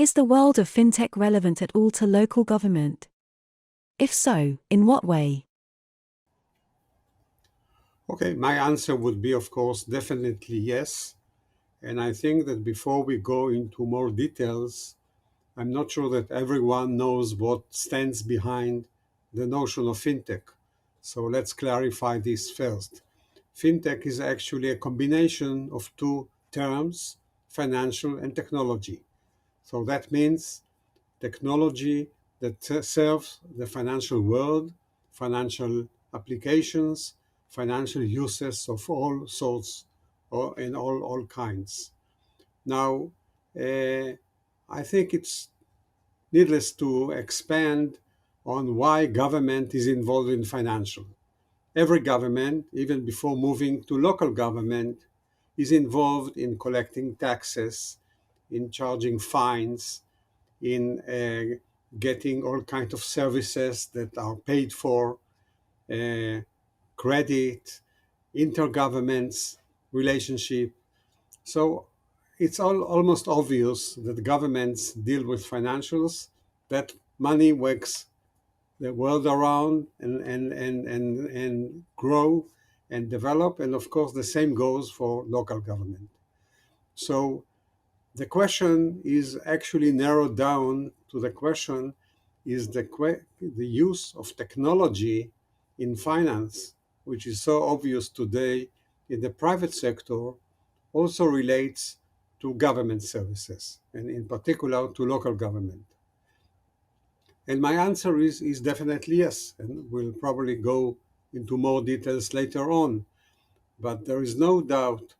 Is the world of fintech relevant at all to local government? If so, in what way? Okay, my answer would be, of course, definitely yes. And I think that before we go into more details, I'm not sure that everyone knows what stands behind the notion of fintech. So let's clarify this first. Fintech is actually a combination of two terms, financial and technology. So that means technology that serves the financial world, financial applications, financial uses of all sorts and all kinds. Now, I think it's needless to expand on why government is involved in financial. Every government, even before moving to local government, is involved in collecting taxes, in charging fines, in getting all kinds of services that are paid for, uh, credit, intergovernments relationship. So it's almost obvious that governments deal with financials, that money works the world around and grow and develop. And of course, the same goes for local government. So the question is actually narrowed down to the question, is the use of technology in finance, which is so obvious today in the private sector, also relates to government services, and in particular to local government. And my answer is definitely yes, and we'll probably go into more details later on. But there is no doubt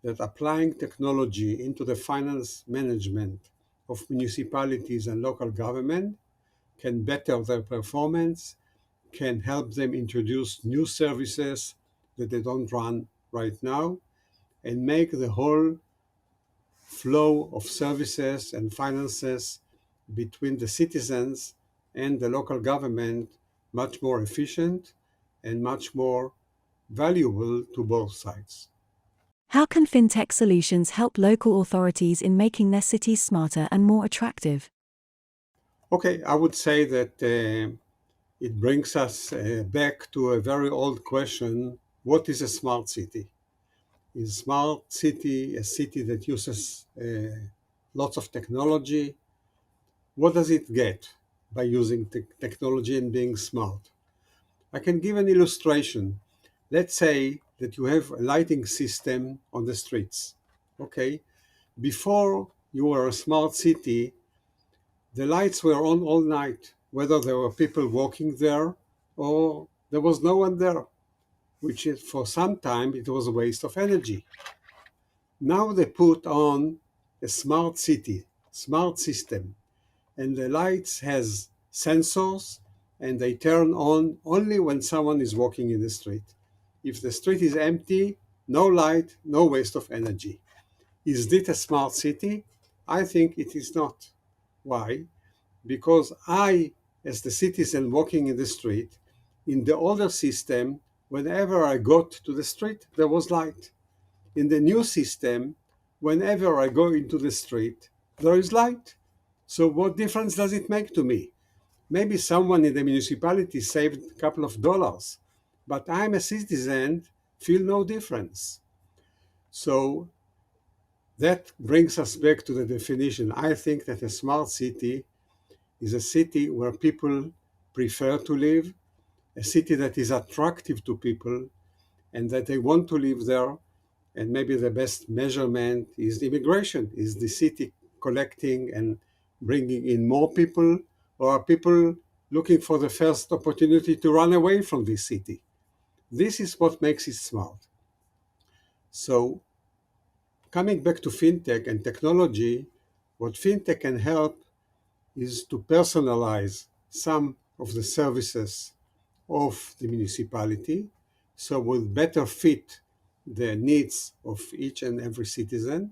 that applying technology into the finance management of municipalities and local government can better their performance, can help them introduce new services that they don't run right now, and make the whole flow of services and finances between the citizens and the local government much more efficient and much more valuable to both sides. How can fintech solutions help local authorities in making their cities smarter and more attractive? Okay, I would say that it brings us back to a very old question. What is a smart city? Is a smart city a city that uses lots of technology? What does it get by using technology and being smart? I can give an illustration. Let's say that you have a lighting system on the streets. Okay, before you were a smart city, the lights were on all night, whether there were people walking there or there was no one there, which is, for some time it was a waste of energy. Now they put on a smart city, smart system, and the lights has sensors and they turn on only when someone is walking in the street. If the street is empty, no light, no waste of energy. Is it a smart city? I think it is not. Why? Because I, as the citizen walking in the street, in the older system, whenever I got to the street, there was light. In the new system, whenever I go into the street, there is light. So what difference does it make to me? Maybe someone in the municipality saved a couple of dollars, but I'm a citizen, feel no difference. So that brings us back to the definition. I think that a smart city is a city where people prefer to live, a city that is attractive to people and that they want to live there. And maybe the best measurement is immigration. Is the city collecting and bringing in more people, or are people looking for the first opportunity to run away from this city? This is what makes it smart. So coming back to fintech and technology, what fintech can help is to personalize some of the services of the municipality, so will better fit the needs of each and every citizen.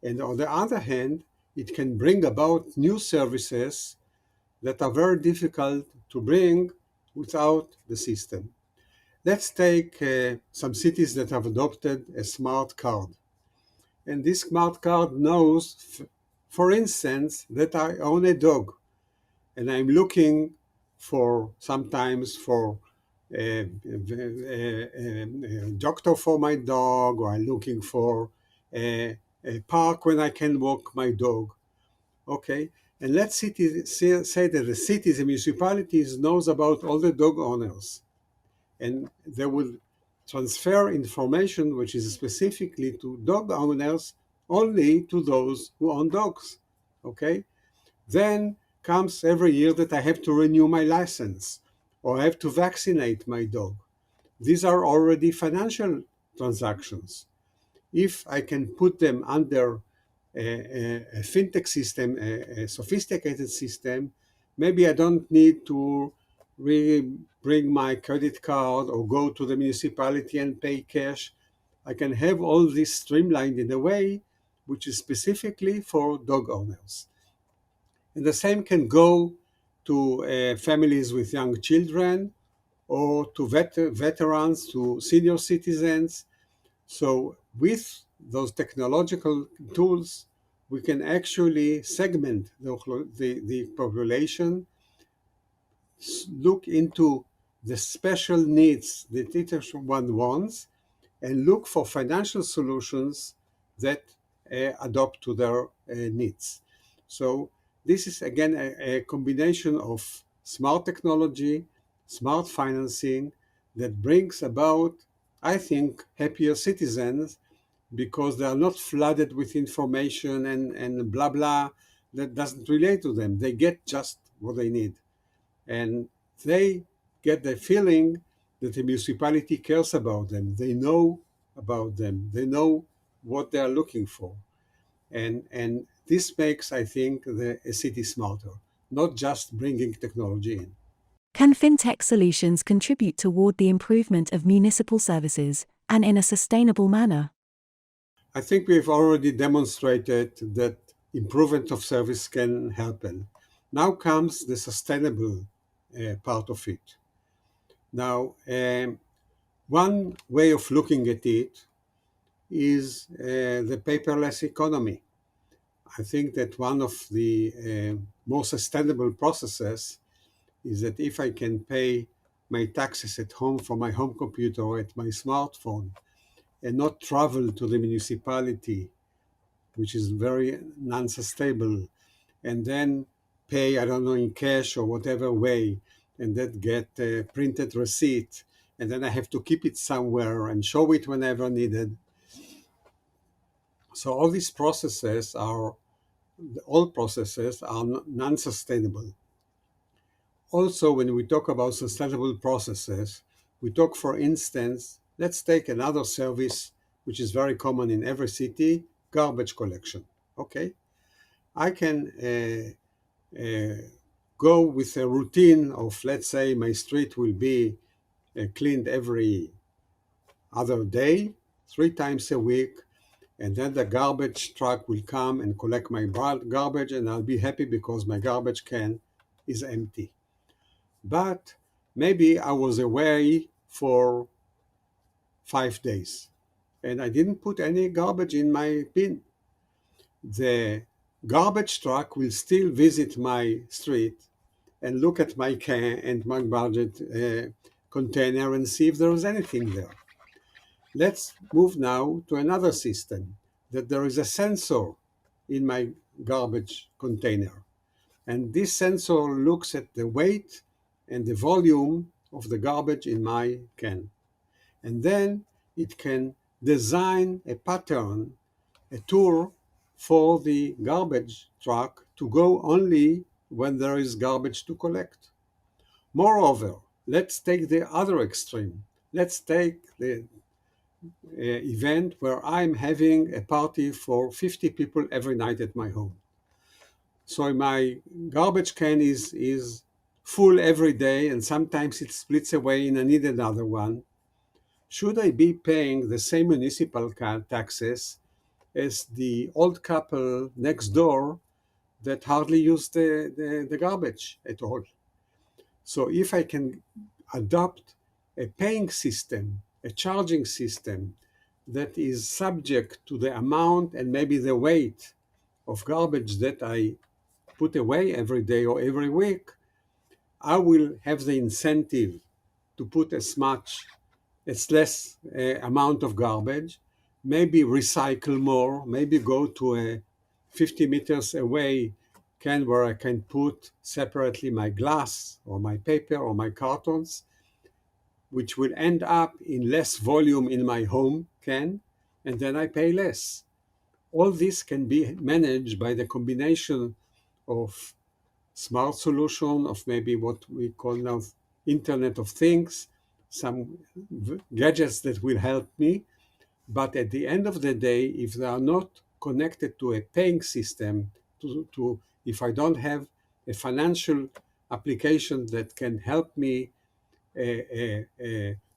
And on the other hand, it can bring about new services that are very difficult to bring without the system. Let's take some cities that have adopted a smart card. And this smart card knows For instance, that I own a dog and I'm looking for sometimes for a doctor for my dog, or I'm looking for a park when I can walk my dog. Okay, and let's say that the cities and municipalities knows about all the dog owners, and they will transfer information which is specifically to dog owners only to those who own dogs. Okay, then comes every year that I have to renew my license or I have to vaccinate my dog. These are already financial transactions. If I can put them under a fintech system, a sophisticated system, maybe I don't need to really bring my credit card or go to the municipality and pay cash. I can have all this streamlined in a way which is specifically for dog owners. And the same can go to families with young children or to veterans, to senior citizens. So with those technological tools, we can actually segment the population, look into the special needs that each one wants, and look for financial solutions that adapt to their needs. So this is again a combination of smart technology, smart financing that brings about, I think, happier citizens because they are not flooded with information and blah blah that doesn't relate to them. They get just what they need. And they get the feeling that the municipality cares about them. They know about them. They know what they are looking for. And this makes, I think, a city smarter, not just bringing technology in. Can fintech solutions contribute toward the improvement of municipal services, and in a sustainable manner? I think we've already demonstrated that improvement of service can happen. Now comes the sustainable part of it. Now, one way of looking at it is the paperless economy. I think that one of the more sustainable processes is that if I can pay my taxes at home from my home computer or at my smartphone and not travel to the municipality, which is very non-sustainable, and then pay, I don't know, in cash or whatever way, and then get a printed receipt, and then I have to keep it somewhere and show it whenever needed. So all processes are non-sustainable. Also, when we talk about sustainable processes, we talk, for instance, let's take another service which is very common in every city, garbage collection. Okay, I can go with a routine of, let's say, my street will be cleaned every other day, 3 times a week, and then the garbage truck will come and collect my garbage, and I'll be happy because my garbage can is empty. But maybe I was away for 5 days and I didn't put any garbage in my bin. The garbage truck will still visit my street and look at my can and my budget container and see if there is anything there. Let's move now to another system, that there is a sensor in my garbage container. And this sensor looks at the weight and the volume of the garbage in my can. And then it can design a pattern, a tour for the garbage truck to go only when there is garbage to collect. Moreover, let's take the other extreme. Let's take the event where I'm having a party for 50 people every night at my home. So my garbage can is full every day, and sometimes it splits away and I need another one. Should I be paying the same municipal taxes as the old couple next door that hardly use the garbage at all? So if I can adopt a paying system, a charging system that is subject to the amount and maybe the weight of garbage that I put away every day or every week, I will have the incentive to put as less amount of garbage, maybe recycle more, maybe go to a 50 meters away can where I can put separately my glass or my paper or my cartons, which will end up in less volume in my home can, and then I pay less. All this can be managed by the combination of smart solution, of maybe what we call now Internet of Things, some gadgets that will help me. But at the end of the day, if they are not connected to a paying system, if I don't have a financial application that can help me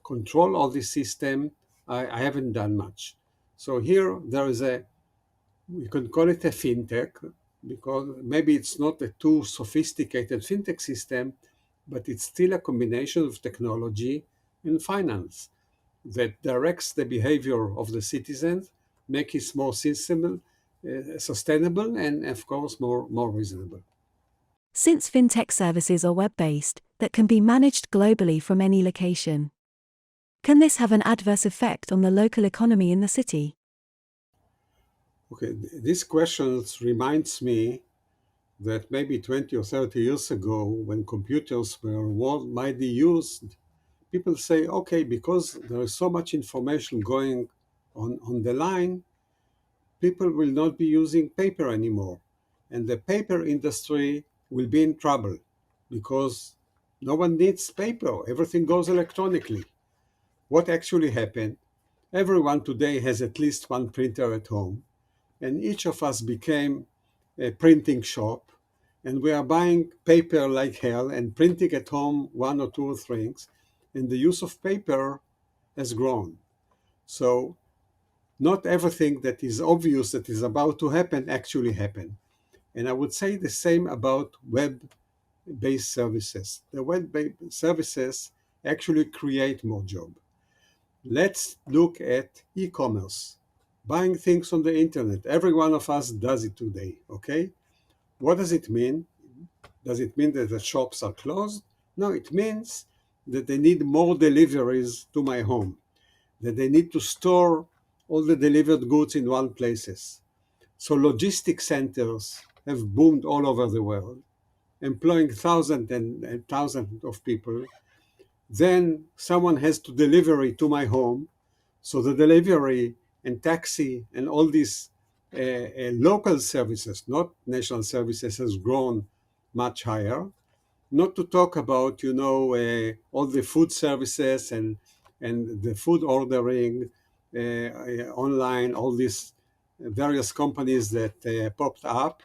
control all this system, I haven't done much. So here there is we can call it a fintech, because maybe it's not a too sophisticated fintech system, but it's still a combination of technology and finance that directs the behavior of the citizens, make it more sustainable, and of course more reasonable. Since fintech services are web-based, that can be managed globally from any location, can this have an adverse effect on the local economy in the city? Okay, this question reminds me that maybe 20 or 30 years ago, when computers were widely used, people say, okay, because there is so much information going on the line, people will not be using paper anymore. And the paper industry will be in trouble because no one needs paper. Everything goes electronically. What actually happened? Everyone today has at least one printer at home, and each of us became a printing shop, and we are buying paper like hell and printing at home one or two things, and the use of paper has grown. So not everything that is obvious that is about to happen actually happened. And I would say the same about web-based services. The web-based services actually create more jobs. Let's look at e-commerce, buying things on the internet. Every one of us does it today, okay? What does it mean? Does it mean that the shops are closed? No, it means that they need more deliveries to my home, that they need to store all the delivered goods in one places. So logistic centers have boomed all over the world, employing thousands and thousands of people. Then someone has to deliver it to my home. So the delivery and taxi and all these local services, not national services, has grown much higher. Not to talk about, all the food services and the food ordering online, all these various companies that popped up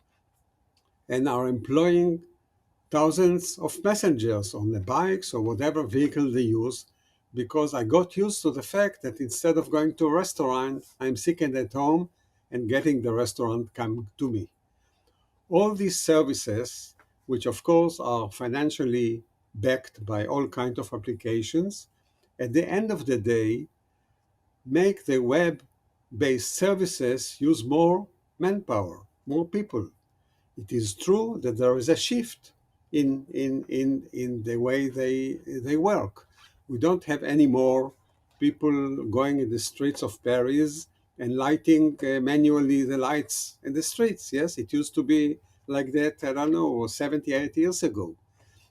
and are employing thousands of passengers on the bikes or whatever vehicle they use, because I got used to the fact that instead of going to a restaurant, I'm sitting at home and getting the restaurant come to me. All these services, which of course are financially backed by all kinds of applications, at the end of the day, make the web-based services use more manpower, more people. It is true that there is a shift in the way they work. We don't have any more people going in the streets of Paris and lighting manually the lights in the streets. Yes, it used to be like that, I don't know, 78 years ago.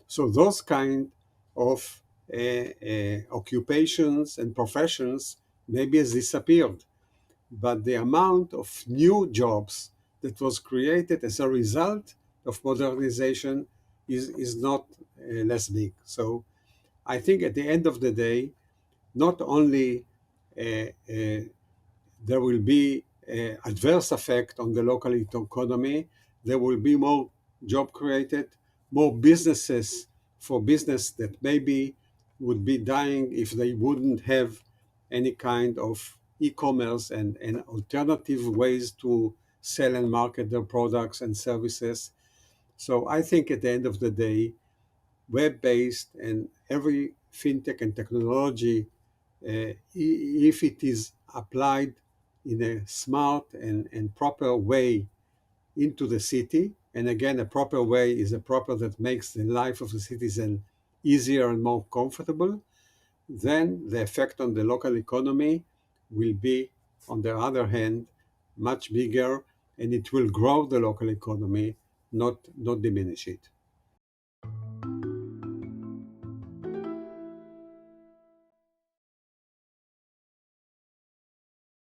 So those kind of occupations and professions maybe has disappeared, but the amount of new jobs that was created as a result of modernization is not less big. So I think at the end of the day, not only there will be adverse effect on the local economy, there will be more job created, more businesses for business that maybe would be dying if they wouldn't have any kind of e-commerce and alternative ways to sell and market their products and services. So I think at the end of the day, web-based and every fintech and technology, if it is applied in a smart and proper way into the city, and again, a proper way is a proper that makes the life of the citizen easier and more comfortable, then the effect on the local economy will be, on the other hand, much bigger, and it will grow the local economy, not diminish it.